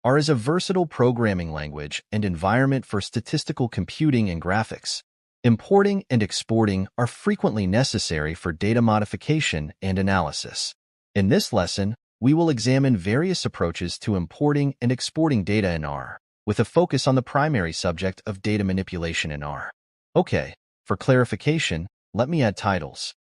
R is a versatile programming language and environment for statistical computing and graphics. Importing and exporting are frequently necessary for data modification and analysis. In this lesson, we will examine various approaches to importing and exporting data in R, with a focus on the primary subject of data manipulation in R. Okay, for clarification, let me add titles.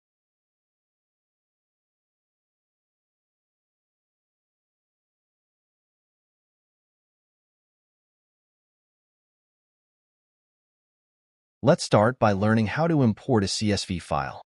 Let's start by learning how to import a CSV file.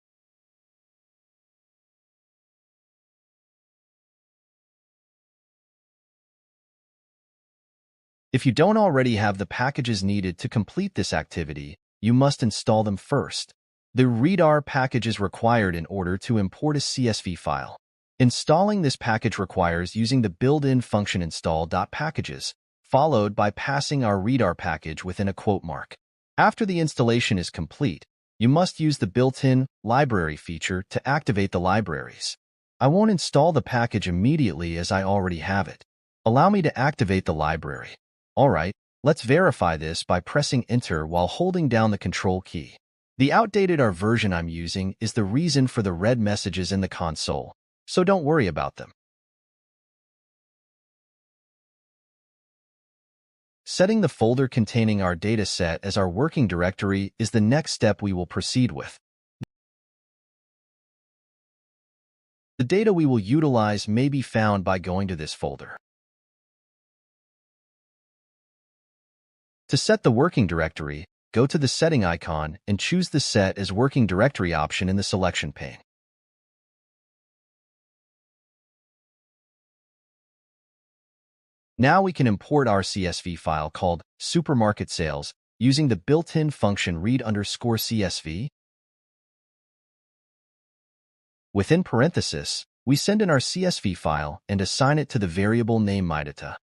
If you don't already have the packages needed to complete this activity, you must install them first. The readr package is required in order to import a CSV file. Installing this package requires using the built-in function install.packages, followed by passing our readr package within a quote mark. After the installation is complete, you must use the built-in library feature to activate the libraries. I won't install the package immediately as I already have it. Allow me to activate the library. Alright, let's verify this by pressing Enter while holding down the Control key. The outdated R version I'm using is the reason for the red messages in the console, so don't worry about them. Setting the folder containing our dataset as our working directory is the next step we will proceed with. The data we will utilize may be found by going to this folder. To set the working directory, go to the setting icon and choose the Set as Working Directory option in the selection pane. Now we can import our CSV file called supermarket sales using the built-in function read_CSV. Within parenthesis, we send in our CSV file and assign it to the variable name metadata.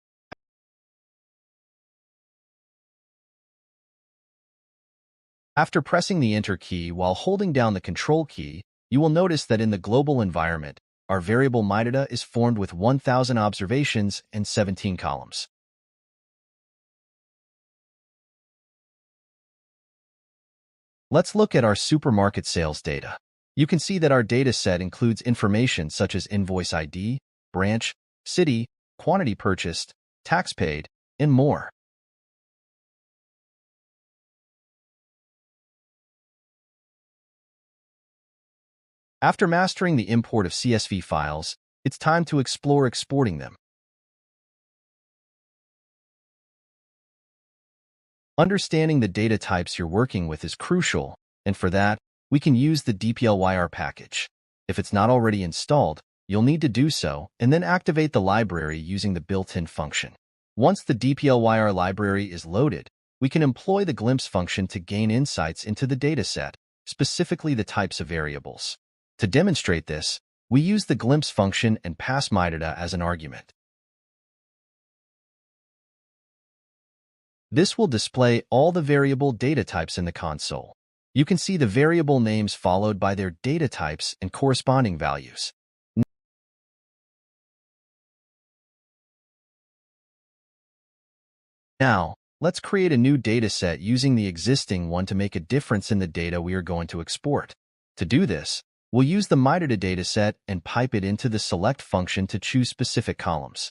After pressing the Enter key while holding down the Control key, you will notice that in the global environment, our variable metadata is formed with 1,000 observations and 17 columns. Let's look at our supermarket sales data. You can see that our data set includes information such as invoice ID, branch, city, quantity purchased, tax paid, and more. After mastering the import of CSV files, it's time to explore exporting them. Understanding the data types you're working with is crucial, and for that, we can use the dplyr package. If it's not already installed, you'll need to do so and then activate the library using the built-in function. Once the dplyr library is loaded, we can employ the glimpse function to gain insights into the dataset, specifically the types of variables. To demonstrate this, we use the glimpse function and pass metadata as an argument. This will display all the variable data types in the console. You can see the variable names followed by their data types and corresponding values. Now, let's create a new dataset using the existing one to make a difference in the data we are going to export. To do this, we'll use the metadata dataset and pipe it into the select function to choose specific columns.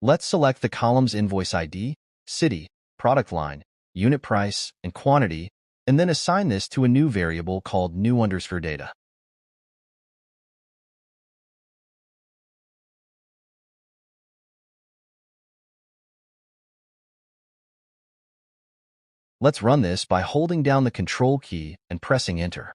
Let's select the columns invoice ID, city, product line, unit price, and quantity, and then assign this to a new variable called new_data. Let's run this by holding down the Control key and pressing Enter.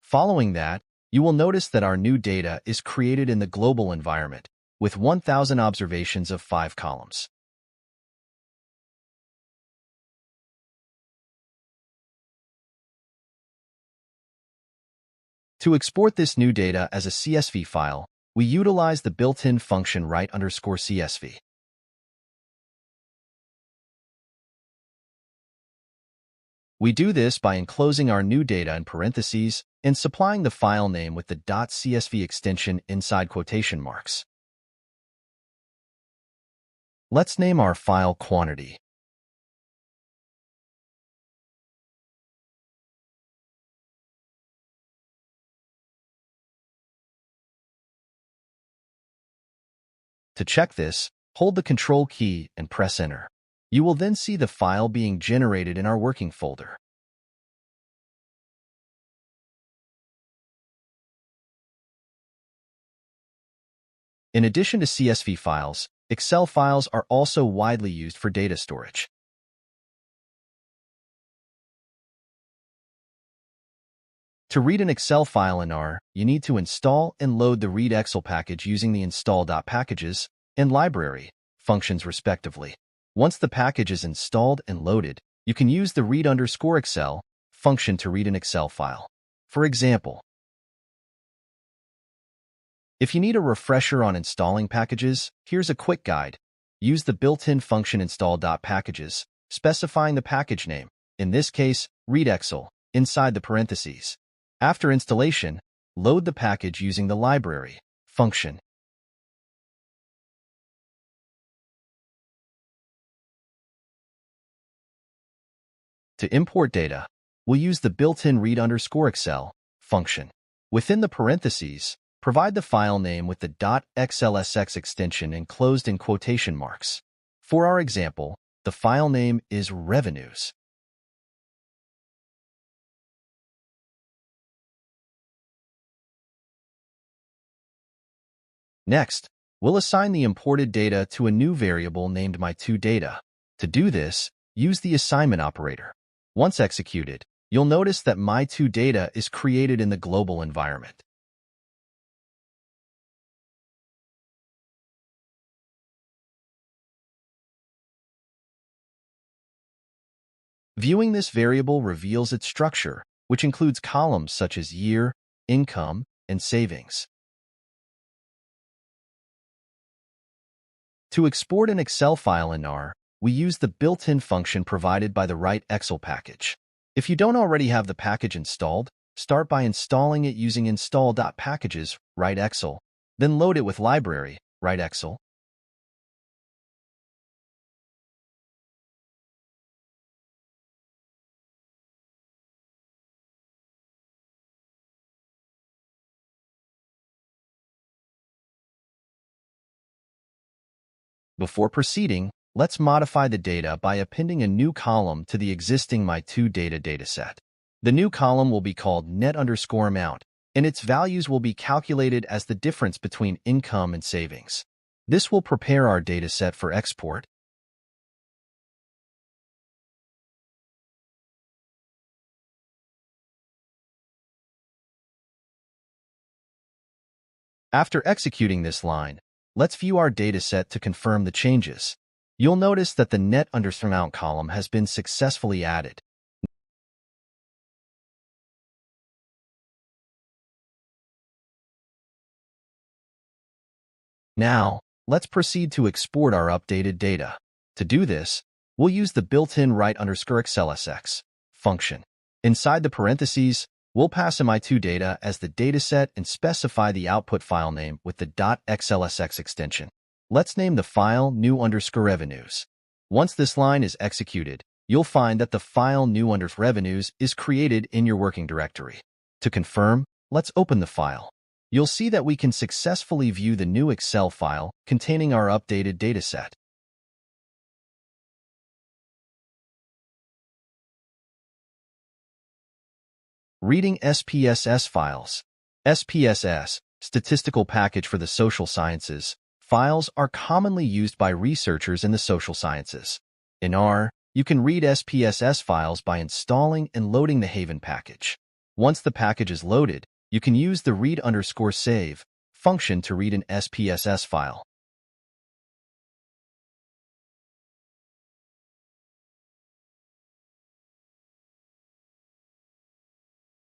Following that, you will notice that our new data is created in the global environment, with 1,000 observations of 5 columns. To export this new data as a CSV file, we utilize the built-in function write_CSV. We do this by enclosing our new data in parentheses and supplying the file name with the .csv extension inside quotation marks. Let's name our file quantity. To check this, hold the Control key and press Enter. You will then see the file being generated in our working folder. In addition to CSV files, Excel files are also widely used for data storage. To read an Excel file in R, you need to install and load the Read Excel package using the install.packages and library functions respectively. Once the package is installed and loaded, you can use the read_Excel function to read an Excel file. For example, if you need a refresher on installing packages, here's a quick guide. Use the built-in function install.packages, specifying the package name, in this case, Read Excel, inside the parentheses. After installation, load the package using the library function. To import data, we'll use the built-in read_Excel function. Within the parentheses, provide the file name with the .xlsx extension enclosed in quotation marks. For our example, the file name is revenues. Next, we'll assign the imported data to a new variable named my2data. To do this, use the assignment operator. Once executed, you'll notice that my2data is created in the global environment. Viewing this variable reveals its structure, which includes columns such as year, income, and savings. To export an Excel file in R, we use the built-in function provided by the Write Excel package. If you don't already have the package installed, start by installing it using install.packages, Write Excel, then load it with library, Write Excel. Before proceeding, let's modify the data by appending a new column to the existing my2data dataset. The new column will be called net_amount, and its values will be calculated as the difference between income and savings. This will prepare our dataset for export. After executing this line, let's view our dataset to confirm the changes. You'll notice that the net_amount column has been successfully added. Now, let's proceed to export our updated data. To do this, we'll use the built-in write_xlsx function. Inside the parentheses, we'll pass in my2data as the dataset and specify the output file name with the .xlsx extension. Let's name the file new_revenues. Once this line is executed, you'll find that the file new_revenues is created in your working directory. To confirm, let's open the file. You'll see that we can successfully view the new Excel file containing our updated dataset. Reading SPSS files. SPSS, Statistical Package for the Social Sciences, files are commonly used by researchers in the social sciences. In R, you can read SPSS files by installing and loading the Haven package. Once the package is loaded, you can use the read_save function to read an SPSS file.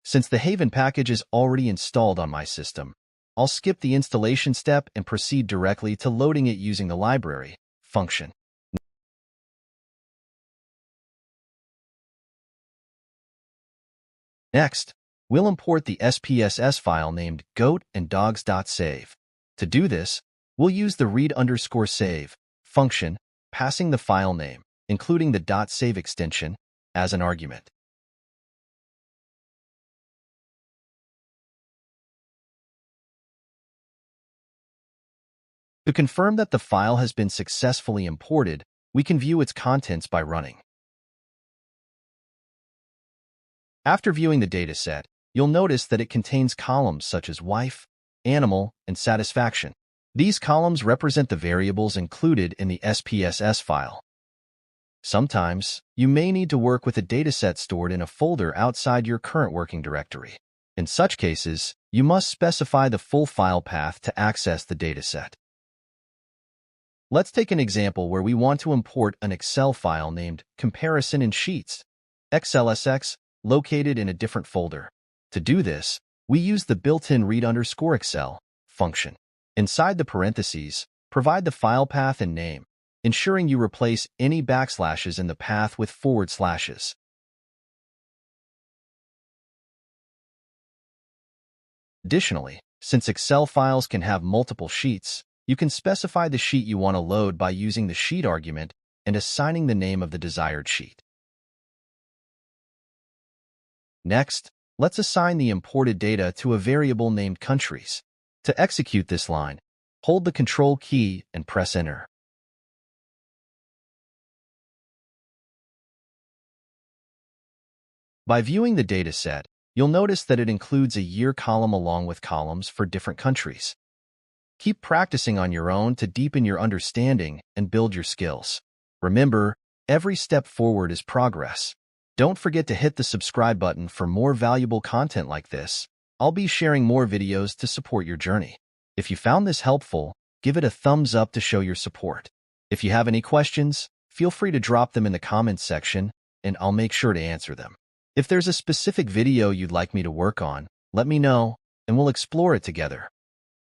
Since the Haven package is already installed on my system, I'll skip the installation step and proceed directly to loading it using the library function. Next, we'll import the spss file named goat and dogs.save. To do this, we'll use the read_save function, passing the file name, including the .save extension, as an argument. To confirm that the file has been successfully imported, we can view its contents by running. After viewing the dataset, you'll notice that it contains columns such as wife, animal, and satisfaction. These columns represent the variables included in the spss file. Sometimes, you may need to work with a dataset stored in a folder outside your current working directory. In such cases, you must specify the full file path to access the dataset. Let's take an example where we want to import an Excel file named Comparison in Sheets, XLSX, located in a different folder. To do this, we use the built-in read_Excel function. Inside the parentheses, provide the file path and name, ensuring you replace any backslashes in the path with forward slashes. Additionally, since Excel files can have multiple sheets, you can specify the sheet you want to load by using the sheet argument and assigning the name of the desired sheet. Next, let's assign the imported data to a variable named countries. To execute this line, hold the Control key and press Enter. By viewing the dataset, you'll notice that it includes a year column along with columns for different countries. Keep practicing on your own to deepen your understanding and build your skills. Remember, every step forward is progress. Don't forget to hit the subscribe button for more valuable content like this. I'll be sharing more videos to support your journey. If you found this helpful, give it a thumbs up to show your support. If you have any questions, feel free to drop them in the comments section, and I'll make sure to answer them. If there's a specific video you'd like me to work on, let me know, and we'll explore it together.